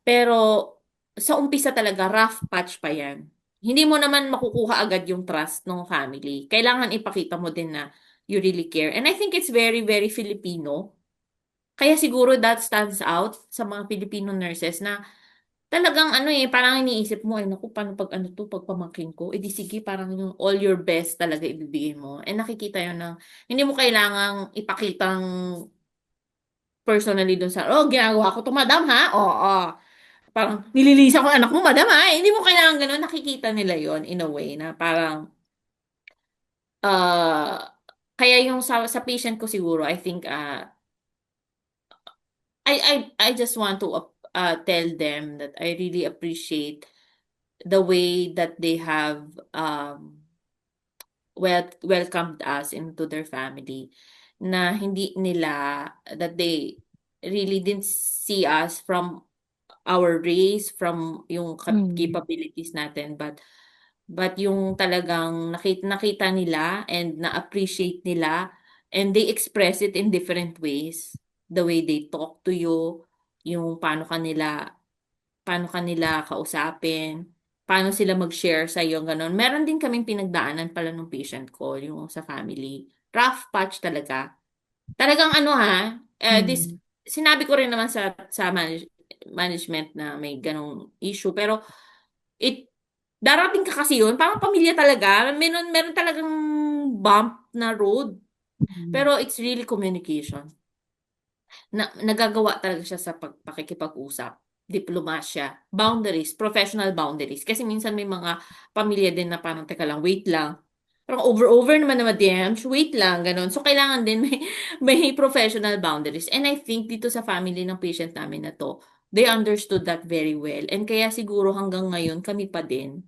Pero, sa umpisa talaga, rough patch pa yan. Hindi mo naman makukuha agad yung trust ng family. Kailangan ipakita mo din na you really care. And I think it's very, very Filipino. Kaya siguro that stands out sa mga Filipino nurses na talagang ano eh, parang iniisip mo, ay naku, paano pag ano to, pag pamangkin ko, eh di sige, parang yung all your best talaga ibibigay mo. And nakikita yun ng, hindi mo kailangang ipakitang personally dun sa, oh, ginagawa ko to, madam ha? Oo. Parang, nililisa ko ang anak mo, madam ha? Hindi mo kailangan ganun, nakikita nila yon in a way na parang, kaya yung sa patient ko siguro, I think, I just want to tell them that I really appreciate the way that they have welcomed us into their family na hindi nila that they really didn't see us from our race, from yung mm, capabilities natin, but yung talagang nakita nila and na-appreciate nila and they express it in different ways. The way they talk to you, yung paano kanila kausapin, paano sila mag-share sa iyo, gano'n. Meron din kaming pinagdaanan pala nung patient ko, yung sa family. Rough patch talaga. Talagang ano ha, mm, sinabi ko rin naman sa management na may ganong issue, pero it, darating ka kasi yun, parang pamilya talaga, meron talagang bump na road, mm, pero it's really communication nagagawa talaga siya sa pakikipag-usap, diplomasya, boundaries, professional boundaries. Kasi minsan may mga pamilya din na parang, teka lang, wait lang. Parang over naman naman, DMs, wait lang, ganun. So, kailangan din may professional boundaries. And I think dito sa family ng patient namin na to, they understood that very well. And kaya siguro hanggang ngayon, kami pa din.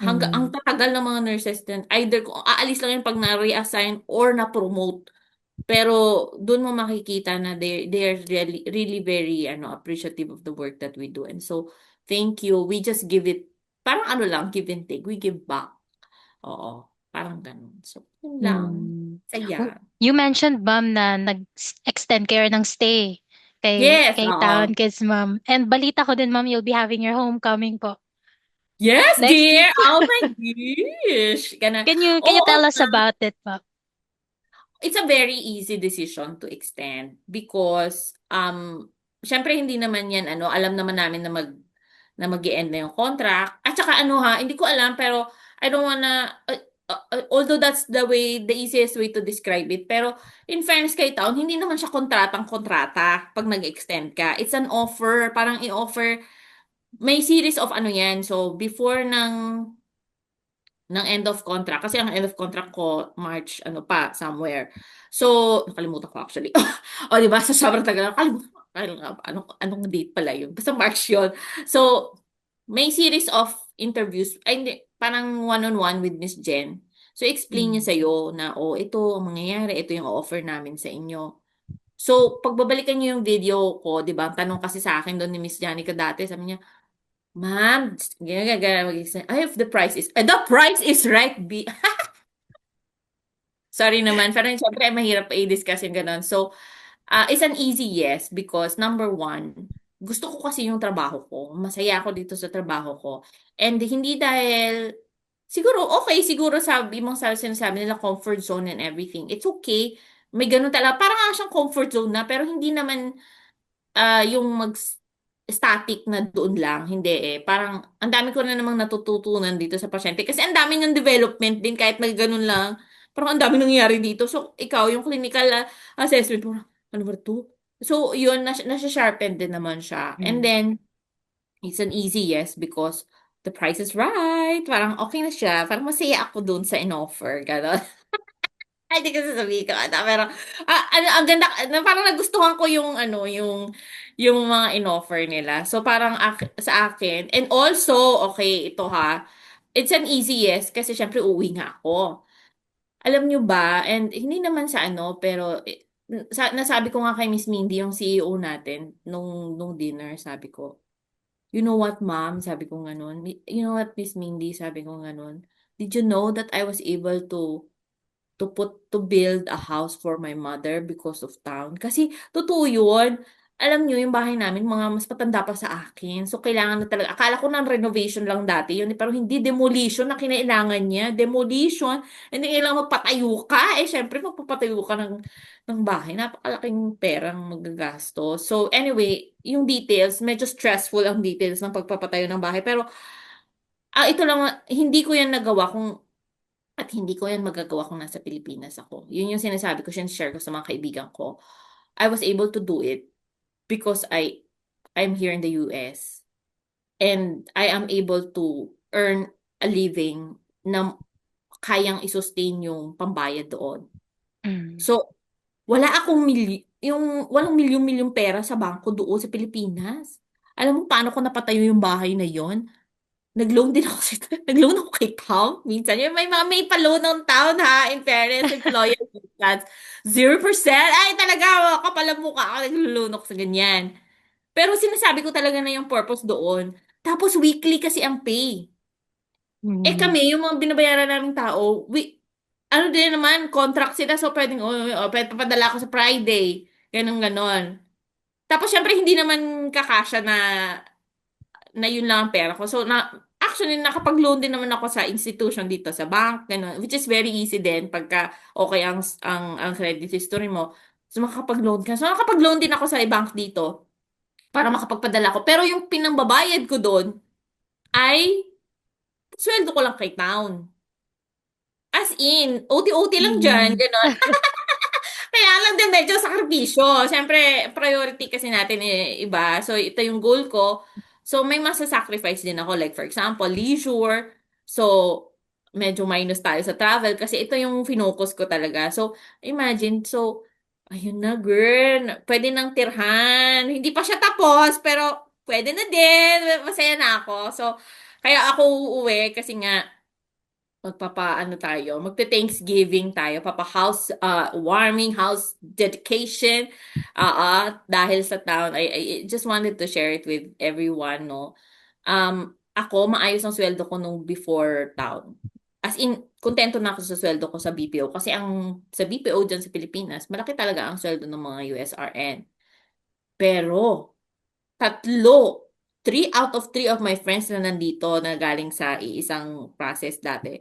Ang mm, tatagal ng mga nurses din, either kung aalis lang yun pag na-reassign or na-promote. Pero doon mo makikita na they are really really very ano appreciative of the work that we do. And so thank you. We just give it parang ano lang give and take. We give back. Oo. Parang ganun. So, yun lang. Hmm. Saya. You mentioned, ma'am, na nag-extend kayo ng stay Yes, kay Town oo. Kids, ma'am. And balita ko din, ma'am, you'll be having your homecoming po Yes, next dear. week. Oh my gosh. Ganun. Can you Oo, tell us about it, ma'am? it's a very easy decision to extend because syempre hindi naman yan ano, alam naman namin na mag-end na yung contract. At saka ano ha, hindi ko alam pero I don't wanna although that's the easiest way to describe it. Pero in fairness kay Town, hindi naman siya kontratang-kontrata pag nag-extend ka. It's an offer, parang i-offer may series of ano yan. So before ng end of contract. Kasi ang end of contract ko, March, ano pa, somewhere. So, nakalimutan ko actually. O, di ba? Sa sobrang tagal, nakalimutan ko. Anong date pala yun? Basta March yun. So, may series of interviews, ay hindi, parang one-on-one with Miss Jen. So, explain niya Mm. sa'yo na, oh, ito ang mangyayari, ito yung offer namin sa inyo. So, pagbabalikan niyo yung video ko, di ba? Ang tanong kasi sa akin doon ni Miss Janica dati, sabi niya, Ma'am, ganyan, ay, if the price is right, sorry naman, pero syempre mahirap pa i-discuss yung ganun. So, it's an easy yes because number one, gusto ko kasi yung trabaho ko. Masaya ako dito sa trabaho ko. And hindi dahil, siguro, okay, siguro sinasabi nila comfort zone and everything. It's okay. May ganun talaga. Parang nga siyang comfort zone na, pero hindi naman yung static na doon lang. Hindi eh. Parang, ang dami ko na namang natututunan dito sa pasyente. Kasi ang dami ng development din kahit may ganun lang. Parang ang dami nangyayari dito. So, ikaw, yung clinical assessment mo, ano ba to? So, yun, nasa-sharpen din naman siya. And Mm. then, it's an easy yes because the price is right. Parang okay na siya. Parang masaya ako doon sa in-offer. Ganon. Ay, di ko sasabihin ko ata, pero ano, ang ganda, parang nagustuhan ko yung ano, yung mga in-offer nila. So parang sa akin, and also, okay, ito ha, it's an easy yes kasi syempre uuwi nga ako. Alam nyo ba, and hindi naman sa ano, pero nasabi ko nga kay Miss Mindy, yung CEO natin, nung dinner, sabi ko, you know what, ma'am? Sabi ko ganun. You know what, Miss Mindy? Sabi ko ganun. Did you know that I was able to build a house for my mother because of town. Kasi totoo yun. Alam nyo, yung bahay namin, mga mas patanda pa sa akin. So, kailangan na talaga. Akala ko ng renovation lang dati yun. Pero hindi demolition na kinailangan niya. Demolition. Hindi kailangan magpatayo ka. Eh, syempre, magpapatayo ka ng bahay. Napakalaking perang magagastos. So, anyway, yung details, medyo stressful ang details ng pagpapatayo ng bahay. Pero, ito lang, hindi ko yan nagawa kung at hindi ko yan magagawa kung nasa Pilipinas ako. Yun yung sinasabi ko, share ko sa mga kaibigan ko. I was able to do it because I'm here in the US and I am able to earn a living na kayang isustain yung pambayad doon. Mm. So, walang milyon-milyong pera sa bangko doon sa Pilipinas. Alam mo paano ko napatayo yung bahay na yon? Nag-loan din ako nag-loan ako kay Town. Minsan, yung may pa-loan ng Town ha, in fairness, employer discounts. 0%. Ay, talaga, kapal ang mukha ako, nag-loan ako sa ganyan. Pero sinasabi ko talaga na yung purpose doon. Tapos weekly kasi ang pay. Eh Mm. kami, yung mga binabayaran naming tao, ano din naman, contract sila, so pwedeng, pwede papadala ako sa Friday. Ganun, ganon. Tapos syempre, hindi naman kakasya na yun lang ang pera ko. So, actually, nakapag-loan din naman ako sa institution dito sa bank, ganun, which is very easy din pagka okay ang credit history mo. So, makakapag-loan ka. So, nakapag-loan din ako sa bank dito para makapagpadala ko. Pero yung pinangbabayad ko doon ay sweldo ko lang kay town. As in, OT-OT lang dyan, Mm. gano'n. Kaya lang din medyo sakripisyo. Siyempre, priority kasi natin iba. So, ito yung goal ko. So, may masa-sacrifice din ako. Like, for example, leisure. So, medyo minus tayo sa travel kasi ito yung finocus ko talaga. So, imagine. So, ayun na, girl. Pwede nang tirhan. Hindi pa siya tapos, pero pwede na din. Masaya na ako. So, kaya ako uuwi kasi nga, ano tayo, magte-Thanksgiving tayo, warming house dedication, dahil sa town, I just wanted to share it with everyone, no. Ako, maayos ang sweldo ko nung before town. As in, kontento na ako sa sweldo ko sa BPO. Kasi sa BPO dyan sa Pilipinas, malaki talaga ang sweldo ng mga USRN. Pero, tatlo, 3 out of 3 of my friends na nandito na galing sa iisang process dati,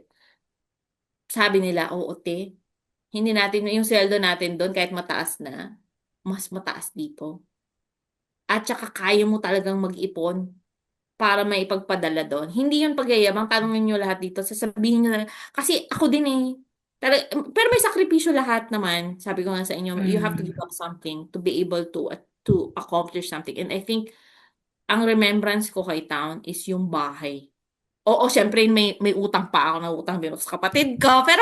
sabi nila, oo, te, hindi natin, yung sweldo natin doon kahit mataas na, mas mataas dito. At saka kaya mo talagang mag-ipon para may ipagpadala doon. Hindi yun pagyayabang, tanongin nyo lahat dito, sasabihin nyo na, kasi ako din eh. Pero may sakripisyo lahat naman. Sabi ko nga sa inyo, you have to give Mm. up something to be able to accomplish something. And I think, ang remembrance ko kay Town is yung bahay. Oo, syempre may utang pa ako na utang din ako sa kapatid ko, pero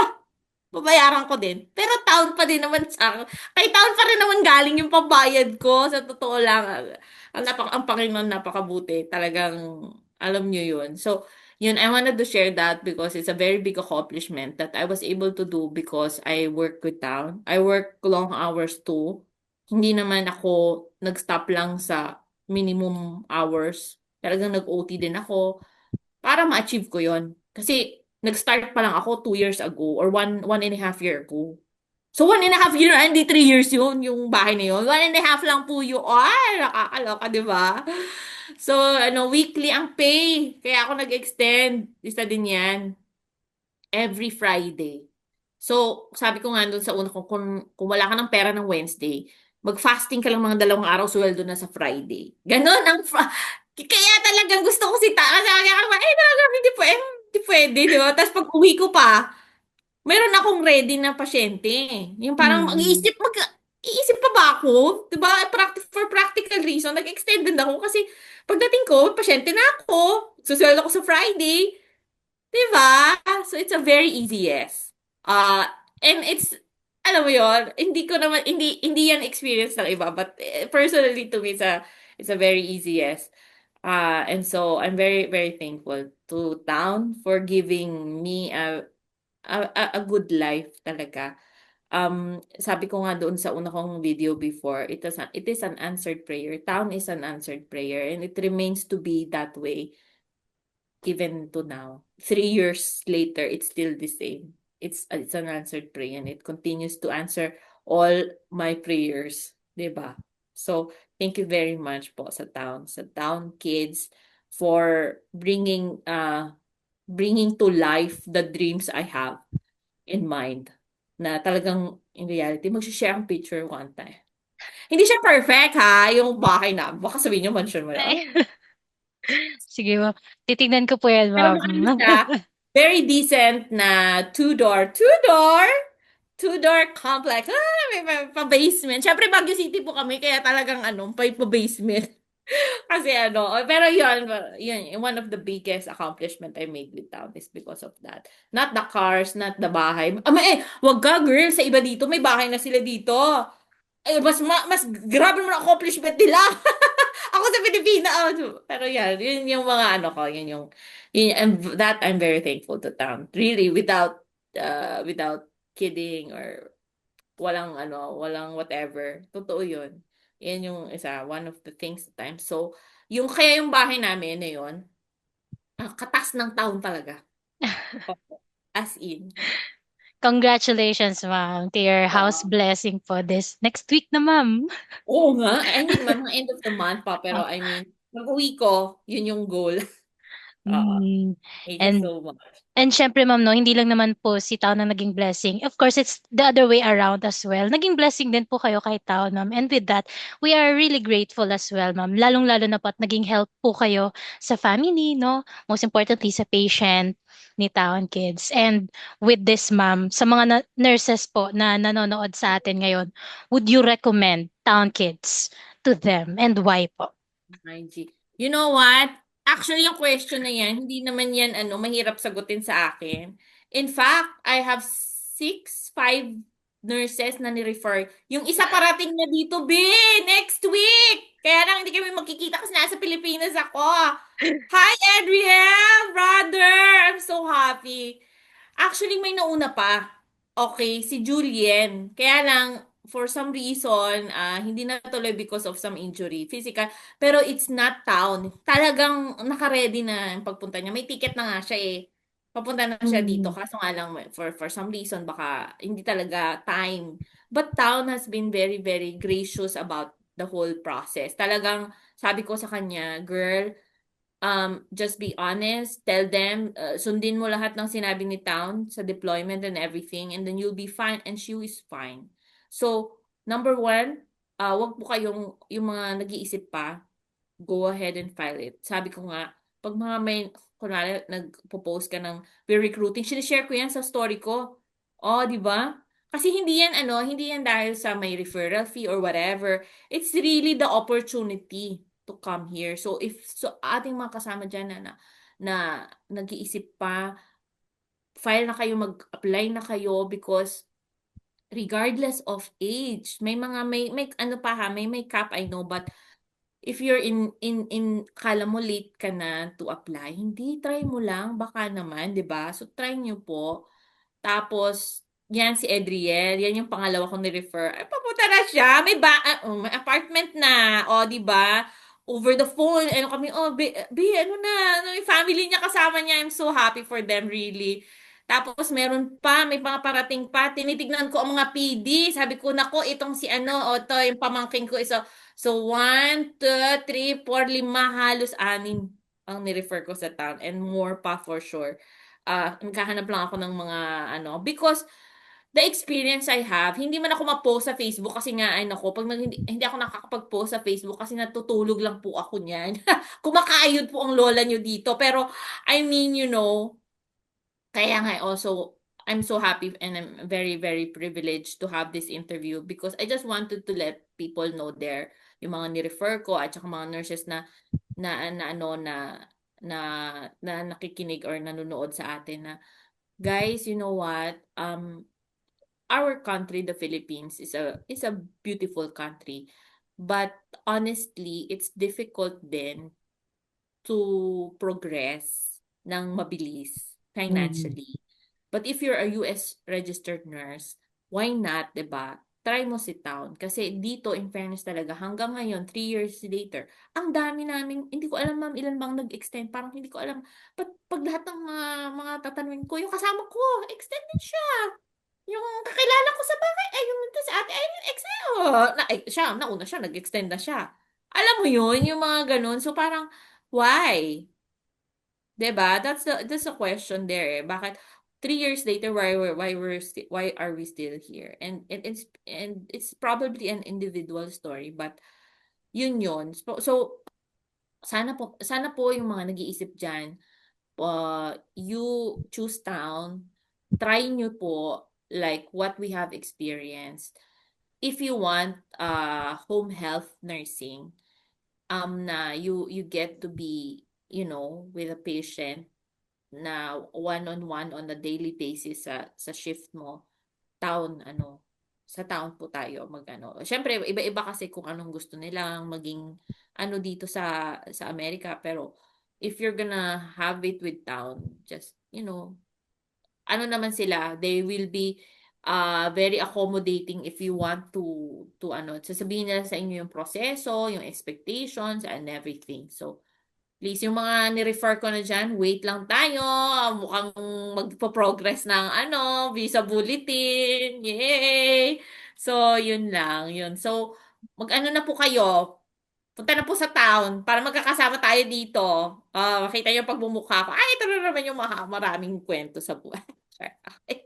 babayaran ko din. Pero Town pa din naman sa kay Town pa rin naman galing yung pambayad ko. Sa totoo lang, ang Panginoon napakabuti. Talagang alam nyo yun. So, yun, I wanted to share that because it's a very big accomplishment that I was able to do because I work with Town. I work long hours too. Hindi naman ako nag-stop lang sa minimum hours. Talagang nag-OT din ako para ma-achieve ko yon. Kasi nag-start pa lang ako 2 years ago or one and a half year ago. So 1.5 year, hindi 3 years yun, yung bahay na yun. 1.5 lang po yun. Ay, nakakaloka, di ba? So, weekly ang pay. Kaya ako nag-extend. Isa din yan. Every Friday. So, sabi ko nga doon sa una ko, kung wala ka ng pera ng Wednesday, mag-fasting ka lang mga 2 araw, sweldo na sa Friday. Ganon kaya talagang gusto ko si Tara. Sabi ko, talaga, hindi pwede, di ba? Tapos pag uwi ko pa, meron akong ready na pasyente. Yung parang Mm. iisip pa ba ako? Di ba? For practical reason, nag-extend din ako kasi pagdating ko, pasyente na ako. Susweldo ko sa Friday. Diba? So it's a very easy yes. Uh, and alam mo yon, hindi yan experience ng iba, but personally to me, it's a very easy yes. And so I'm very, very thankful to Town for giving me a good life talaga. Sabi ko nga doon sa una kong video before, it is an answered prayer. Town is an answered prayer, and it remains to be that way even to now. 3 years later, it's still the same. It's an answered prayer and it continues to answer all my prayers, 'di ba? So, thank you very much po sa town kids for bringing to life the dreams I have in mind na talagang in reality magsi-share ang picture one time. Hindi siya perfect ha, yung bahay na. Baka sabihin niyo mansion mo na. Ay. Sige, ma'am. Titignan ko po yan, Pero ma'am. ano siya, very decent na two-door complex. May pa-basement. Siyempre, Baguio City po kami, kaya talagang pa-basement. Kasi pero yun, one of the biggest accomplishment I made with town is because of that. Not the cars, not the bahay. Wag ka, girl, sa iba dito, may bahay na sila dito. Mas grabe naman ang accomplishment nila. Ako sa Pilipinas. Pero yan, yun yung mga ko, and that I'm very thankful to town. Really, without kidding or walang whatever. Totoo yun. Yan yung one of the things that I'm so, kaya yung bahay namin na yun, katas ng taon talaga. Opo. As in. Congratulations, ma'am, to your house blessing for this next week na, ma'am. Oo nga. Hindi naman, mga end of the month pa. Pero I mean, pag-uwi ko, yun yung goal. Oo. Mm. Thank you And so much. syempre ma'am 'no, hindi lang naman po si Tao na naging blessing. Of course, it's the other way around as well. Naging blessing din po kayo kay Tao, ma'am. And with that, we are really grateful as well, ma'am. Lalong-lalo na po at naging help po kayo sa family, no? Most importantly sa patient ni Tao and Kids. And with this, ma'am, sa mga nurses po na nanonood sa atin ngayon, would you recommend Tao and Kids to them and why po? IG. You know what? Actually, yung question na yan, hindi naman yan mahirap sagutin sa akin. In fact, I have 5 nurses na ni-refer. Yung isa parating na dito, B, next week. Kaya lang hindi kami magkikita kasi nasa Pilipinas ako. Hi, Adriel, brother. I'm so happy. Actually, may nauna pa. Okay, si Julien. Kaya lang, for some reason, hindi natuloy because of some injury, physical. Pero it's not town. Talagang naka-ready na yung pagpunta niya. May ticket na nga siya eh. Papunta na siya dito Mm. kaso nga lang for some reason baka hindi talaga time. But Town has been very very gracious about the whole process. Talagang sabi ko sa kanya, girl, just be honest, tell them, sundin mo lahat ng sinabi ni Town sa deployment and everything, and then you'll be fine, and she is fine. So, number one, wag po kayong, yung mga nag-iisip pa, go ahead and file it. Sabi ko nga, pag mga may, kunwari, nagpo-post ka ng we're recruiting, sinishare ko yan sa story ko. Oh, di ba? Kasi hindi yan, hindi yan dahil sa may referral fee or whatever. It's really the opportunity to come here. So, ating mga kasama dyan na nag-iisip pa, file na kayo, mag-apply na kayo because regardless of age, may ano pa ha, may cap I know, but if you're kala mo late ka na to apply, hindi, try mo lang, baka naman, 'di ba? So try niyo po. Tapos, yan si Edriel, yan yung pangalawa kong ni-refer. Ay, papunta na siya. May apartment na. O, di ba? Over the phone. Ano kami, ano na, yung family niya kasama niya. I'm so happy for them, really. Tapos meron pa, may mga parating pa. Tinitignan ko ang mga PD. Sabi ko, nako, itong si ano, o to, yung pamangking ko. So 1, 2, 3, 4, 5, halos 6 ang ni-refer ko sa town. And more pa for sure. Naghahanap lang ako ng mga because the experience I have, hindi man ako ma-post sa Facebook kasi nga ay nako, hindi ako nakakapag-post sa Facebook kasi natutulog lang po ako niyan. Kumakayod po ang lola niyo dito. Pero I mean, kaya nga also I'm so happy and I'm very very privileged to have this interview because I just wanted to let people know there yung mga ni-refer ko at saka mga nurses na na nakikinig or nanonood sa atin na guys, you know what? Our country, the Philippines, is a beautiful country. But honestly, it's difficult then to progress ng mabilis Mm. financially. But if you're a US registered nurse, why not, 'di ba? Try mo si Town. Kasi dito, in fairness talaga, hanggang ngayon, 3 years later, ang dami namin, hindi ko alam ma'am, ilan bang nag-extend. Parang hindi ko alam. Pag lahat ng mga tatanungin ko, yung kasama ko, extended siya. Yung kakilala ko sa bahay, ay, yung nandun sa ate, ay, yung ex na, nauna siya, nag-extend na siya. Alam mo yun, yung mga ganun. So parang, why? 'Di ba? That's the question there. Bakit 3 years later why are we still here? And it's probably an individual story, but yun. So sana po yung mga nag-iisip diyan, you choose town, try nyo po like what we have experienced. If you want home health nursing, na you get to be, with a patient na one-on-one on a daily basis sa shift mo, sa town po tayo mag-ano. Siyempre, iba-iba kasi kung anong gusto nilang maging dito sa Amerika. Pero if you're gonna have it with town, just, ano naman sila, they will be very accommodating if you want to sasabihin nila sa inyo yung proseso, yung expectations, and everything. So, please, yung mga ni-refer ko na dyan, wait lang tayo. Mukhang magpo-progress ng visa bulletin. Yay! So, yun lang. Yun. So, mag-ano na po kayo. Punta na po sa town para magkakasama tayo dito. Makita niyo pag bumukha ko. Ay, ito na naman yung maraming kwento sa buhay. Okay.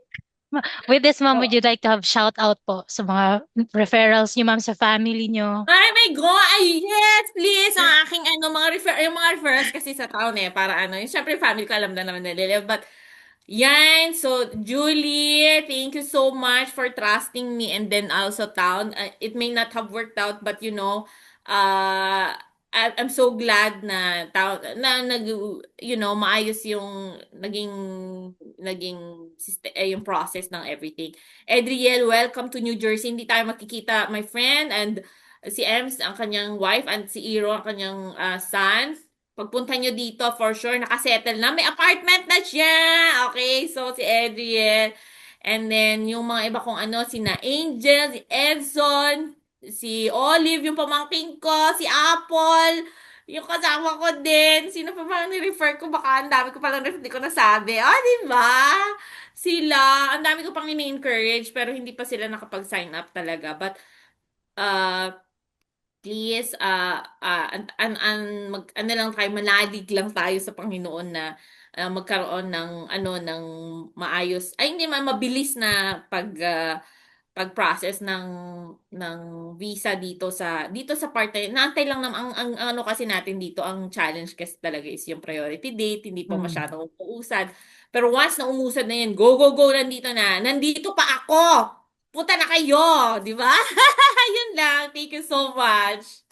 With this, ma'am, would So, you like to have shout out po sa mga referrals niyo, ma'am, sa family niyo? ay, my God! Ay, yes, please! Ang aking yung mga referrals kasi sa town para yung syempre family ko alam na naman nila. But, yan, so Julie, thank you so much for trusting me and then also town. It may not have worked out, but uh, I'm so glad na town na maayos yung yung process ng everything. Adriel, welcome to New Jersey. Hindi tayo makikita, my friend, and si Ems, ang kanyang wife, and si Iro, ang kanyang son. Pagpunta nyo dito, for sure, nakasettle na. May apartment na siya! Okay, so si Adriel. And then, yung mga iba kong sina Angel, si Edson, si Olive, yung pamangking ko, si Apple. Yung kasama ko din, sino pa ba ang ni-refer ko? Baka ang dami ko palang hindi ko nasabi. Ah, di ba? Sila, ang dami ko pang ini-encourage pero hindi pa sila nakapag-sign up talaga. But, uh, please, ano lang tayo, manalig lang tayo sa Panginoon na magkaroon ng, ng maayos, ay hindi man, mabilis na pag-process ng visa dito sa part-time. Naantay lang naman ang ano kasi natin dito, ang challenge kasi talaga is yung priority date, hindi pa Mm. masyadong umuusad. Pero once na umusad na yan, go go go, nandito na. Nandito pa ako. Punta na kayo, di ba? Yun lang. Thank you so much.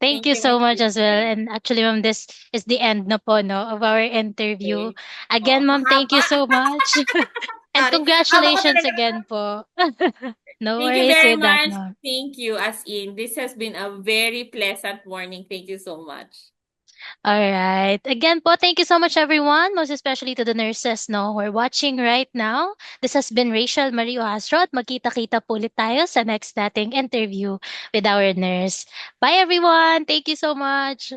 Thank Thank you you, my so much as well. sister. And actually, ma'am, this is the end na po, no, of our interview. Okay. Again, Oh, ma'am, thank you mahaba. so much. And Sorry. Haba ko congratulations talaga. again po. No Thank you worries very with that, much. ma'am. Thank you, as in. This has been a very pleasant morning. Thank you so much. All right. Again po, thank you so much, everyone, most especially to the nurses, no, who are watching right now. This has been Rachel Mario Astro at magkita-kita po ulit tayo sa next nating interview with our nurse. Bye, everyone. Thank you so much.